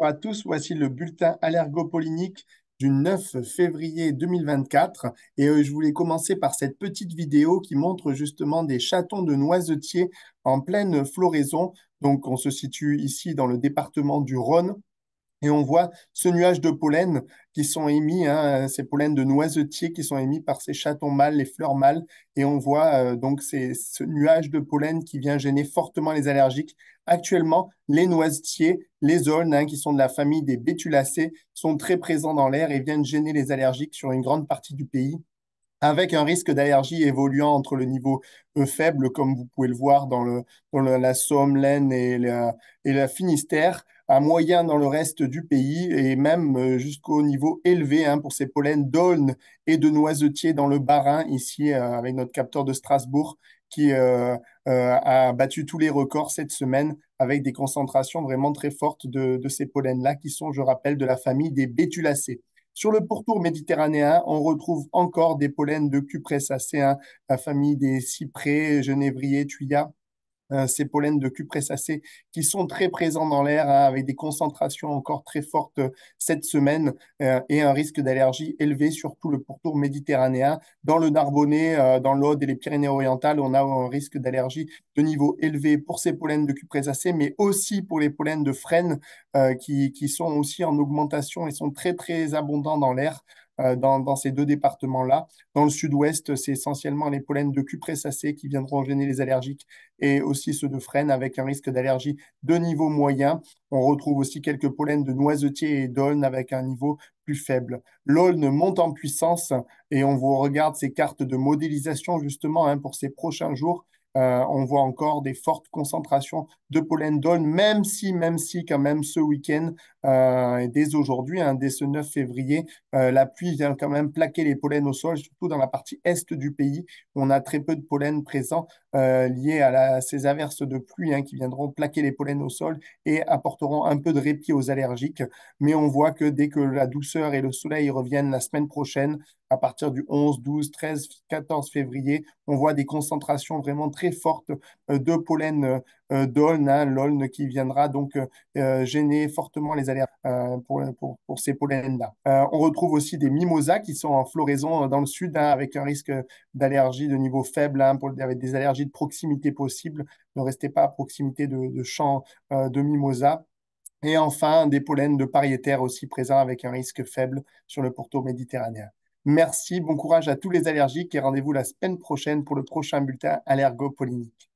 Bonjour à tous, voici le bulletin allergopollinique du 9 février 2024 et je voulais commencer par cette petite vidéo qui montre justement des chatons de noisetiers en pleine floraison. Donc on se situe ici dans le département du Rhône. Et on voit ce nuage de pollen qui sont émis, hein, ces pollens de noisetiers qui sont émis par ces chatons mâles, les fleurs mâles. Et on voit donc ce nuage de pollen qui vient gêner fortement les allergiques. Actuellement, les noisetiers, les aulnes, hein, qui sont de la famille des Bétulacées, sont très présents dans l'air et viennent gêner les allergiques sur une grande partie du pays, avec un risque d'allergie évoluant entre le niveau faible, comme vous pouvez le voir la Somme, l'Aisne et la Finistère, à moyen dans le reste du pays, et même jusqu'au niveau élevé, hein, pour ces pollens d'aulne et de noisetiers dans le Bas-Rhin, ici avec notre capteur de Strasbourg, qui a battu tous les records cette semaine avec des concentrations vraiment très fortes de ces pollens-là, qui sont, je rappelle, de la famille des Bétulacées. Sur le pourtour méditerranéen, on retrouve encore des pollens de Cupressacées, hein, la famille des cyprès, genévriers, thuyas, ces pollens de cupressacées qui sont très présents dans l'air, hein, avec des concentrations encore très fortes cette semaine et un risque d'allergie élevé sur tout le pourtour méditerranéen. Dans le Narbonnais, dans l'Aude et les Pyrénées-Orientales, on a un risque d'allergie de niveau élevé pour ces pollens de cupressacées, mais aussi pour les pollens de frêne qui sont aussi en augmentation et sont très, très abondants dans l'air. Dans ces deux départements-là. Dans le sud-ouest, c'est essentiellement les pollens de cupressacées qui viendront gêner les allergiques et aussi ceux de frêne avec un risque d'allergie de niveau moyen. On retrouve aussi quelques pollens de noisetiers et d'aulne avec un niveau plus faible. L'aulne monte en puissance et on vous regarde ces cartes de modélisation justement, hein, pour ces prochains jours. On voit encore des fortes concentrations de pollen d'aulne, même si quand même ce week-end, et dès aujourd'hui, hein, dès ce 9 février, la pluie vient quand même plaquer les pollens au sol, surtout dans la partie est du pays. On a très peu de pollen présent liés à ces averses de pluie, hein, qui viendront plaquer les pollens au sol et apporteront un peu de répit aux allergiques. Mais on voit que dès que la douceur et le soleil reviennent la semaine prochaine, à partir du 11, 12, 13, 14 février, on voit des concentrations vraiment très fortes de pollen d'aulne, hein, l'aulne qui viendra donc gêner fortement les allergiques pour ces pollens-là. On retrouve aussi des mimosas qui sont en floraison dans le sud, hein, avec un risque d'allergie de niveau faible, hein, avec des allergies de proximité possibles. Ne restez pas à proximité de champs de mimosas. Et enfin, des pollens de pariétaires aussi présents avec un risque faible sur le pourtour méditerranéen. Merci, bon courage à tous les allergiques et rendez-vous la semaine prochaine pour le prochain bulletin allergopollinique.